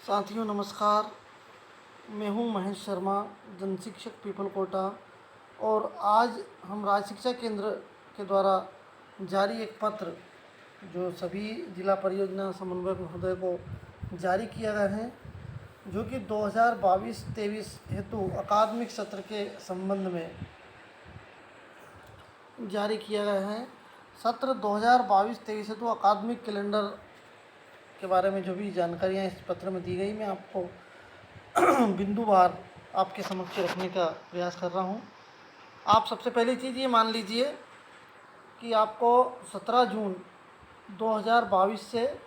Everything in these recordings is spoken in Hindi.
साथियों नमस्कार। मैं हूं महेश शर्मा, जन शिक्षक पीपल कोटा। और आज हम राज्य शिक्षा केंद्र के द्वारा जारी एक पत्र जो सभी जिला परियोजना समन्वयक महोदय को जारी किया गया है, जो कि 2022-23 हेतु अकादमिक सत्र के संबंध में जारी किया गया है। सत्र 2022-23 हेतु अकादमिक कैलेंडर के बारे में जो भी जानकारियाँ इस पत्र में दी गई, मैं आपको बिंदुवार आपके समक्ष रखने का प्रयास कर रहा हूँ। आप सबसे पहली चीज़ ये मान लीजिए कि आपको 17 जून 2022 से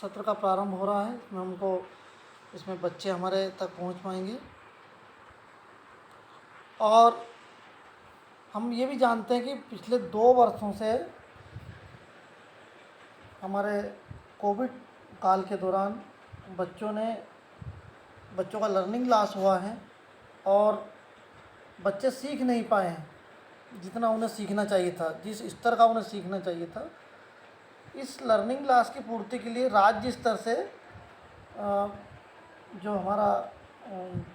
सत्र का प्रारंभ हो रहा है। इसमें बच्चे हमारे तक पहुँच पाएंगे। और हम ये भी जानते हैं कि पिछले 2 वर्षों से हमारे कोविड काल के दौरान बच्चों का लर्निंग लॉस हुआ है और बच्चे सीख नहीं पाए हैं जितना उन्हें सीखना चाहिए था, जिस स्तर का उन्हें सीखना चाहिए था। इस लर्निंग लॉस की पूर्ति के लिए राज्य स्तर से जो हमारा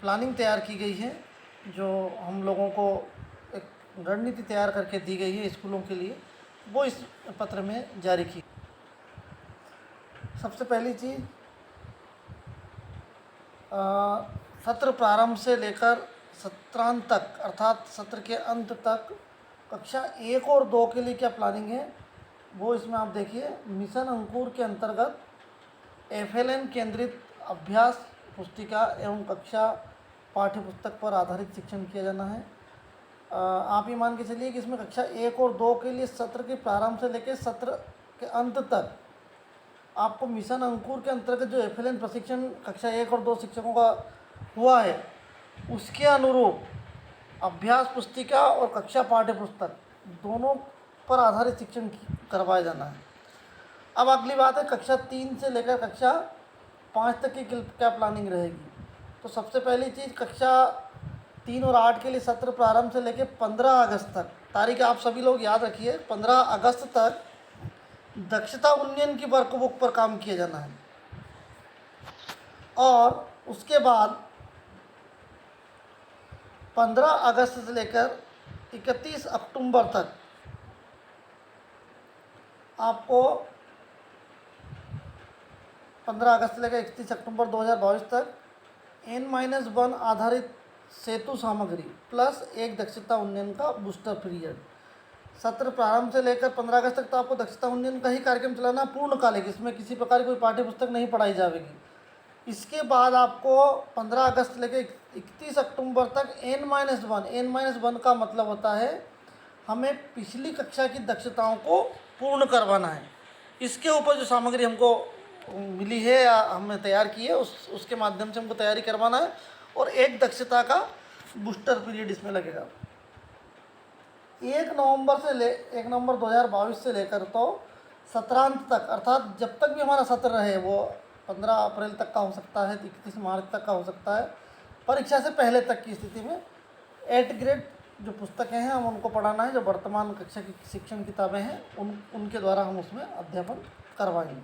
प्लानिंग तैयार की गई है, जो हम लोगों को एक रणनीति तैयार करके दी गई है स्कूलों के लिए, वो इस पत्र में जारी की। सबसे पहली चीज़, सत्र प्रारंभ से लेकर सत्रांत तक अर्थात सत्र के अंत तक कक्षा 1 और 2 के लिए क्या प्लानिंग है, वो इसमें आप देखिए। मिशन अंकुर के अंतर्गत FLN केंद्रित अभ्यास पुस्तिका एवं कक्षा पाठ्य पुस्तक पर आधारित शिक्षण किया जाना है। आप ये मान के चलिए कि इसमें कक्षा 1 और 2 के लिए सत्र के प्रारंभ से लेकर सत्र के अंत तक आपको मिशन अंकुर के अंतर्गत जो FLN प्रशिक्षण कक्षा 1 और 2 शिक्षकों का हुआ है, उसके अनुरूप अभ्यास पुस्तिका और कक्षा पाठ्य पुस्तक दोनों पर आधारित शिक्षण करवाया जाना है। अब अगली बात है, कक्षा 3 से लेकर कक्षा 5 तक की क्या प्लानिंग रहेगी। तो सबसे पहली चीज़, कक्षा 3 और 8 के लिए सत्र प्रारंभ से लेकर 15 अगस्त तक, तारीख आप सभी लोग याद रखिए, 15 अगस्त तक दक्षता उन्नयन की वर्कबुक पर काम किया जाना है। और उसके बाद 15 अगस्त से लेकर 31 अक्टूबर तक आपको 15 अगस्त से लेकर 31 अक्टूबर 2022 तक N-1 आधारित सेतु सामग्री प्लस 1 दक्षता उन्नयन का बूस्टर पीरियड। सत्र प्रारंभ से लेकर 15 अगस्त तक तो आपको दक्षता उन्नयन का ही कार्यक्रम चलाना पूर्णकालिक, इसमें किसी प्रकार की कोई पाठ्य पुस्तक नहीं पढ़ाई जाएगी। इसके बाद आपको 15 अगस्त से लेकर 31 अक्टूबर तक N-1 का मतलब होता है हमें पिछली कक्षा की दक्षताओं को पूर्ण करवाना है। इसके ऊपर जो सामग्री हमको मिली है या हमने तैयार की है, उसके माध्यम से हमको तैयारी करवाना है। और 1 दक्षता का बूस्टर पीरियड इसमें लगेगा। 1 नवंबर 2022 से लेकर तो सत्रांत तक, अर्थात जब तक भी हमारा सत्र रहे, वो 15 अप्रैल तक का हो सकता है, 31 मार्च तक का हो सकता है, परीक्षा से पहले तक की स्थिति में 8 ग्रेड जो पुस्तकें हैं हम उनको पढ़ाना है। जो वर्तमान कक्षा की शिक्षण किताबें हैं उनके द्वारा हम उसमें अध्यापन करवाएंगे।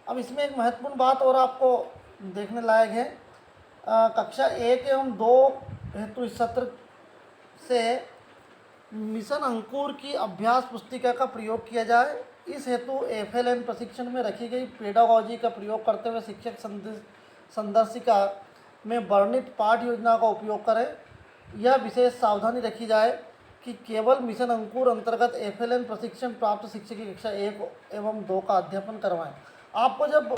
अब इसमें एक महत्वपूर्ण बात और आपको देखने लायक है, कक्षा 1 एवं 2 हेतु इस सत्र से मिशन अंकुर की अभ्यास पुस्तिका का प्रयोग किया जाए। इस हेतु FLN प्रशिक्षण में रखी गई पेडागोजी का प्रयोग करते हुए शिक्षक संदर्शिका में वर्णित पाठ योजना का उपयोग करें। यह विशेष सावधानी रखी जाए कि केवल मिशन अंकुर अंतर्गत FLN प्रशिक्षण प्राप्त शिक्षक की कक्षा 1 एवं 2 का अध्यापन करवाएं। आपको जब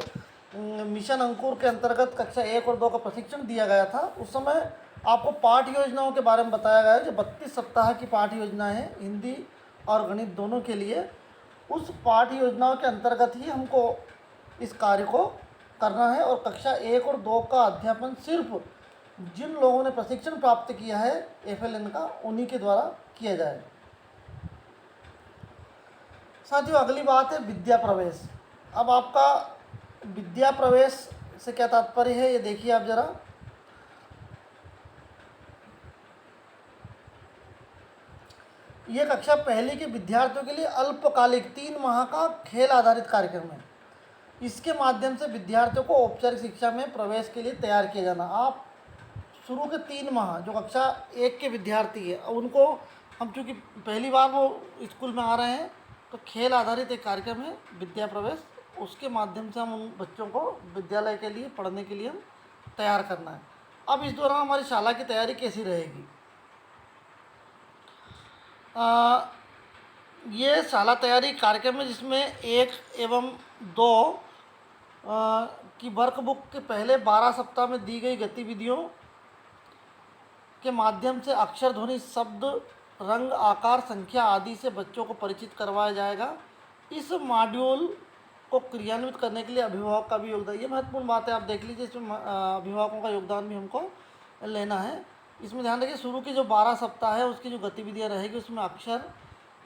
मिशन अंकुर के अंतर्गत कक्षा 1 और 2 का प्रशिक्षण दिया गया था, उस समय आपको पाठ योजनाओं के बारे में बताया गया है। जो 32 सप्ताह की पाठ योजना है हिंदी और गणित दोनों के लिए, उस पाठ योजनाओं के अंतर्गत ही हमको इस कार्य को करना है। और कक्षा 1 और 2 का अध्यापन सिर्फ जिन लोगों ने प्रशिक्षण प्राप्त किया है FLN का, उन्हीं के द्वारा किया जाए। साथियों, अगली बात है विद्या प्रवेश। अब आपका विद्या प्रवेश से क्या तात्पर्य है, ये देखिए आप जरा। ये कक्षा पहली के विद्यार्थियों के लिए अल्पकालिक 3 माह का खेल आधारित कार्यक्रम है। इसके माध्यम से विद्यार्थियों को औपचारिक शिक्षा में प्रवेश के लिए तैयार किया जाना। आप शुरू के 3 माह जो कक्षा 1 के विद्यार्थी है उनको हम चूँकि पहली बार वो स्कूल में आ रहे हैं तो खेल आधारित एक कार्यक्रम है विद्या प्रवेश, उसके माध्यम से हम उन बच्चों को विद्यालय के लिए पढ़ने के लिए हम तैयार करना है। अब इस दौरान हमारी शाला की तैयारी कैसी रहेगी? ये शाला तैयारी कार्यक्रम है जिसमें 1 एवं 2 की वर्कबुक के पहले 12 सप्ताह में दी गई गतिविधियों के माध्यम से अक्षर, ध्वनि, शब्द, रंग, आकार, संख्या आदि से बच्चों को परिचित करवाया जाएगा। इस मॉड्यूल को क्रियान्वित करने के लिए अभिभावक का भी योगदान, ये महत्वपूर्ण बात है, आप देख लीजिए, इसमें अभिभावकों का योगदान भी हमको लेना है। इसमें ध्यान रखिए शुरू के जो 12 सप्ताह है उसकी जो गतिविधियाँ रहेगी उसमें अक्षर,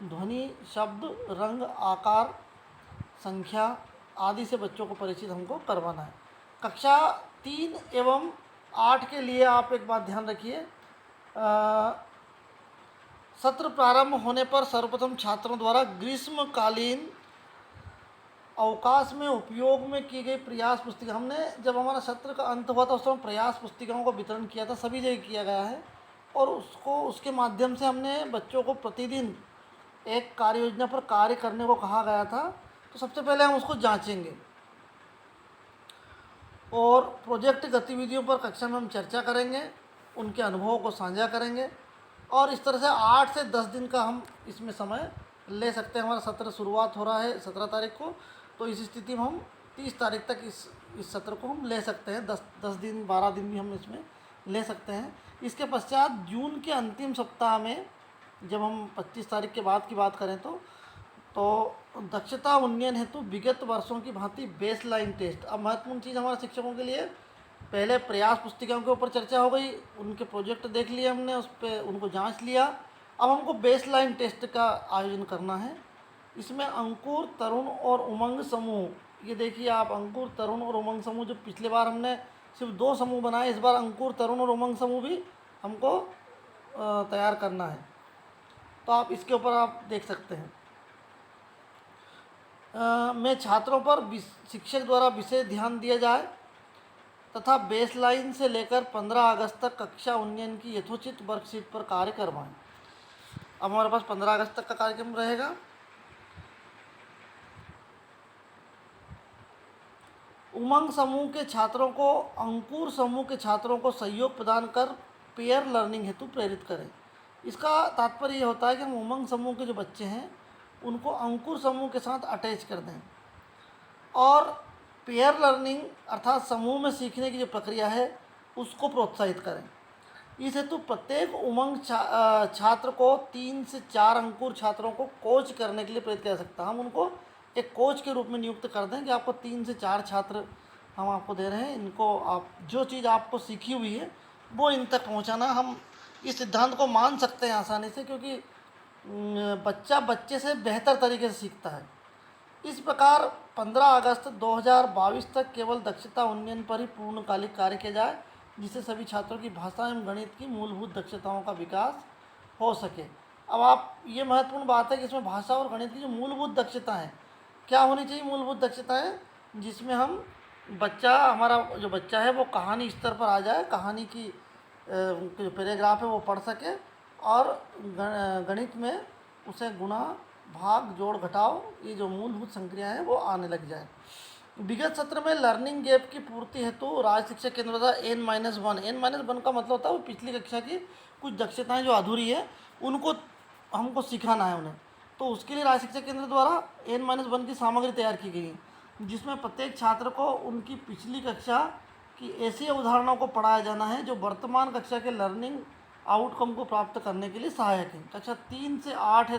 ध्वनि, शब्द, रंग, आकार, संख्या आदि से बच्चों को परिचित हमको करवाना है। कक्षा 3 एवं 8 के लिए आप एक बात ध्यान रखिए, सत्र प्रारंभ होने पर सर्वप्रथम छात्रों द्वारा ग्रीष्मकालीन अवकाश में उपयोग में की गई प्रयास पुस्तिका, हमने जब हमारा सत्र का अंत हुआ था उस समय प्रयास पुस्तिकाओं को वितरण किया था, सभी जगह किया गया है, और उसके माध्यम से हमने बच्चों को प्रतिदिन एक कार्य योजना पर कार्य करने को कहा गया था। तो सबसे पहले हम उसको जांचेंगे और प्रोजेक्ट गतिविधियों पर कक्षा में हम चर्चा करेंगे, उनके अनुभवों को साझा करेंगे, और इस तरह से 8 से 10 दिन का हम इसमें समय ले सकते हैं। हमारा सत्र शुरुआत हो रहा है 17 तारीख को, तो इस स्थिति में हम 30 तारीख तक इस सत्र को हम ले सकते हैं। 10 दिन 12 दिन भी हम इसमें ले सकते हैं। इसके पश्चात जून के अंतिम सप्ताह में जब हम 25 तारीख के बाद की बात करें तो दक्षता उन्नयन हेतु विगत वर्षों की भांति बेसलाइन टेस्ट। अब महत्वपूर्ण चीज़ हमारे शिक्षकों के लिए, पहले प्रयास पुस्तिकाओं के ऊपर चर्चा हो गई, उनके प्रोजेक्ट देख लिए हमने, उस पर उनको जांच लिया। अब हमको बेसलाइन टेस्ट का आयोजन करना है। इसमें अंकुर, तरुण और उमंग समूह, ये देखिए आप, अंकुर, तरुण और उमंग समूह, जो पिछली बार हमने सिर्फ 2 समूह बनाए, इस बार अंकुर, तरुण और उमंग समूह भी हमको तैयार करना है। तो आप इसके ऊपर आप देख सकते हैं। में छात्रों पर शिक्षक द्वारा विशेष ध्यान दिया जाए तथा बेसलाइन से लेकर 15 अगस्त तक कक्षा उन्नयन की यथोचित वर्कशीट पर कार्य करवाएं। अब हमारे पास 15 अगस्त तक का कार्यक्रम रहेगा। उमंग समूह के छात्रों को अंकुर समूह के छात्रों को सहयोग प्रदान कर पेयर लर्निंग हेतु प्रेरित करें। इसका तात्पर्य ये होता है कि हम उमंग समूह के जो बच्चे हैं उनको अंकुर समूह के साथ अटैच कर दें और पेयर लर्निंग अर्थात समूह में सीखने की जो प्रक्रिया है उसको प्रोत्साहित करें। इस हेतु प्रत्येक उमंग छात्र को 3 से 4 अंकुर छात्रों को कोच करने के लिए प्रेरित किया जा सकता है। हम उनको एक कोच के रूप में नियुक्त कर दें कि आपको 3 से 4 छात्र हम आपको दे रहे हैं, इनको आप जो चीज़ आपको सीखी हुई है वो इन तक पहुंचाना। हम इस सिद्धांत को मान सकते हैं आसानी से, क्योंकि बच्चा बच्चे से बेहतर तरीके से सीखता है। इस प्रकार 15 अगस्त 2022 तक केवल दक्षता उन्नयन पर ही पूर्णकालिक कार्य किया जाए, जिससे सभी छात्रों की भाषा एवं गणित की मूलभूत दक्षताओं का विकास हो सके। अब आप, ये महत्वपूर्ण बात है कि इसमें भाषा और गणित की जो मूलभूत दक्षता है, क्या होनी चाहिए मूलभूत दक्षताएं, जिसमें हम हमारा जो बच्चा है वो कहानी स्तर पर आ जाए, कहानी की जो पैराग्राफ है वो पढ़ सके, और गणित में उसे गुणा, भाग, जोड़, घटाव, ये जो मूलभूत संक्रियाएं हैं वो आने लग जाए। विगत सत्र में लर्निंग गैप की पूर्ति हेतु राज्य शिक्षा केंद्र द्वारा N-1 का मतलब होता है वो पिछली कक्षा की कुछ दक्षताएं जो अधूरी है उनको हमको सिखाना है उन्हें। तो उसके लिए राज्य शिक्षा केंद्र द्वारा N-1 की सामग्री तैयार की गई है, जिसमें प्रत्येक छात्र को उनकी पिछली कक्षा की ऐसी अवधारणाओं को पढ़ाया जाना है जो वर्तमान कक्षा के लर्निंग आउटकम को प्राप्त करने के लिए सहायक है। कक्षा 3 से 8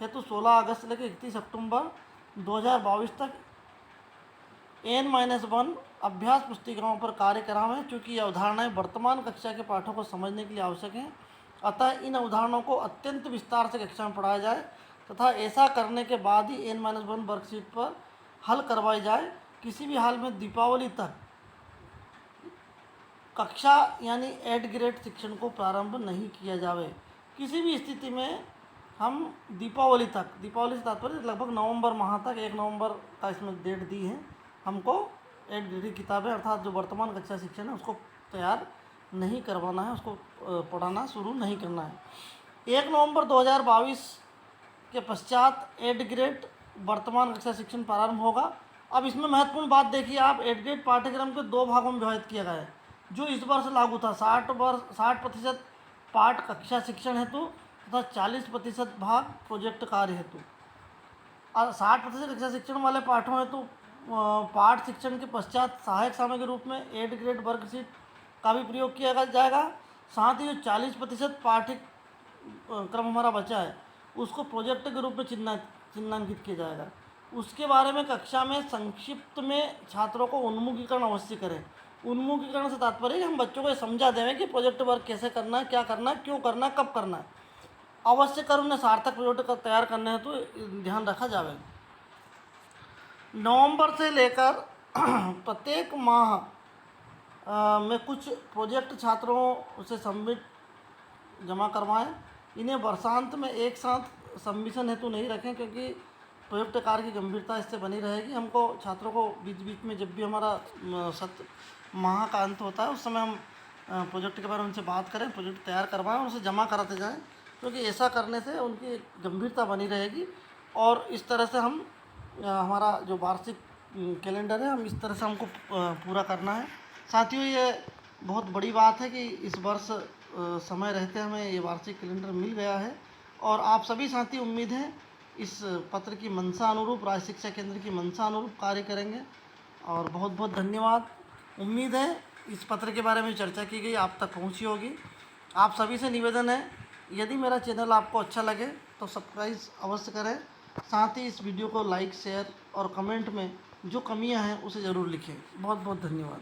हेतु 16 अगस्त से लेकर 31 अक्टूबर 2022 तक N-1 अभ्यास पुस्तिकाओं पर कार्य करावें। चूँकि ये अवधारणाएं वर्तमान कक्षा के पाठों को समझने के लिए आवश्यक हैं, अतः इन अवधारणाओं को अत्यंत विस्तार से कक्षा में पढ़ाया जाए तथा ऐसा करने के बाद ही N-1 वर्कशीट पर हल करवाई जाए। किसी भी हाल में दीपावली तक कक्षा यानी एड ग्रेड शिक्षण को प्रारंभ नहीं किया जावे। किसी भी स्थिति में हम दीपावली से तात्पर्य लगभग नवंबर माह तक, 1 नवंबर का इसमें डेट दी है, हमको एडग्रेडेड किताबें अर्थात जो वर्तमान कक्षा शिक्षण है उसको तैयार नहीं करवाना है, उसको पढ़ाना शुरू नहीं करना है। 1 नवंबर 2022 के पश्चात एड ग्रेड वर्तमान कक्षा शिक्षण प्रारंभ होगा। अब इसमें महत्वपूर्ण बात देखिए आप, एड ग्रेड पाठ्यक्रम को 2 भागों में विभाजित किया गया है जो इस वर्ष लागू था। 60% पाठ कक्षा शिक्षण हेतु तथा 40% भाग प्रोजेक्ट कार्य हेतु। और 60% कक्षा शिक्षण वाले पाठों हेतु पाठ शिक्षण के पश्चात सहायक सामग्री के रूप में एड ग्रेड वर्कशीट का भी प्रयोग किया जाएगा। साथ ही जो 40% पाठ्यक्रम हमारा बचा है उसको प्रोजेक्ट के रूप में चिन्हांकित किया जाएगा। उसके बारे में कक्षा में संक्षिप्त में छात्रों को उन्मुखीकरण अवश्य करें। उन्मुखीकरण से तात्पर्य हम बच्चों को समझा दें कि प्रोजेक्ट वर्क कैसे करना है, क्या करना है, क्यों करना है, कब करना है। अवश्य कर उन्हें सार्थक प्रोजेक्ट तैयार करने हैं तो ध्यान रखा जाए। नवंबर से लेकर प्रत्येक माह में कुछ प्रोजेक्ट छात्रों से सबमिट जमा करवाएं। इन्हें वर्षांत में एक साथ सबमिशन हेतु नहीं रखें क्योंकि प्रोजेक्ट कार्य की गंभीरता इससे बनी रहेगी। हमको छात्रों को बीच बीच में जब भी हमारा माह का अंत होता है उस समय हम प्रोजेक्ट के बारे में उनसे बात करें, प्रोजेक्ट तैयार करवाएं और उसे जमा कराते जाएं, क्योंकि ऐसा करने से उनकी गंभीरता बनी रहेगी। और इस तरह से हम हमारा जो वार्षिक कैलेंडर है हम इस तरह से हमको पूरा करना है। साथियों, ये बहुत बड़ी बात है कि इस वर्ष समय रहते हमें ये वार्षिक कैलेंडर मिल गया है और आप सभी साथी उम्मीद है इस पत्र की मंशा अनुरूप, राज्य शिक्षा केंद्र की मंशा अनुरूप कार्य करेंगे। और बहुत बहुत धन्यवाद। उम्मीद है इस पत्र के बारे में चर्चा की गई आप तक पहुंची होगी। आप सभी से निवेदन है, यदि मेरा चैनल आपको अच्छा लगे तो सब्सक्राइब अवश्य करें। साथ ही इस वीडियो को लाइक, शेयर और कमेंट में जो कमियां हैं उसे ज़रूर लिखें। बहुत बहुत धन्यवाद।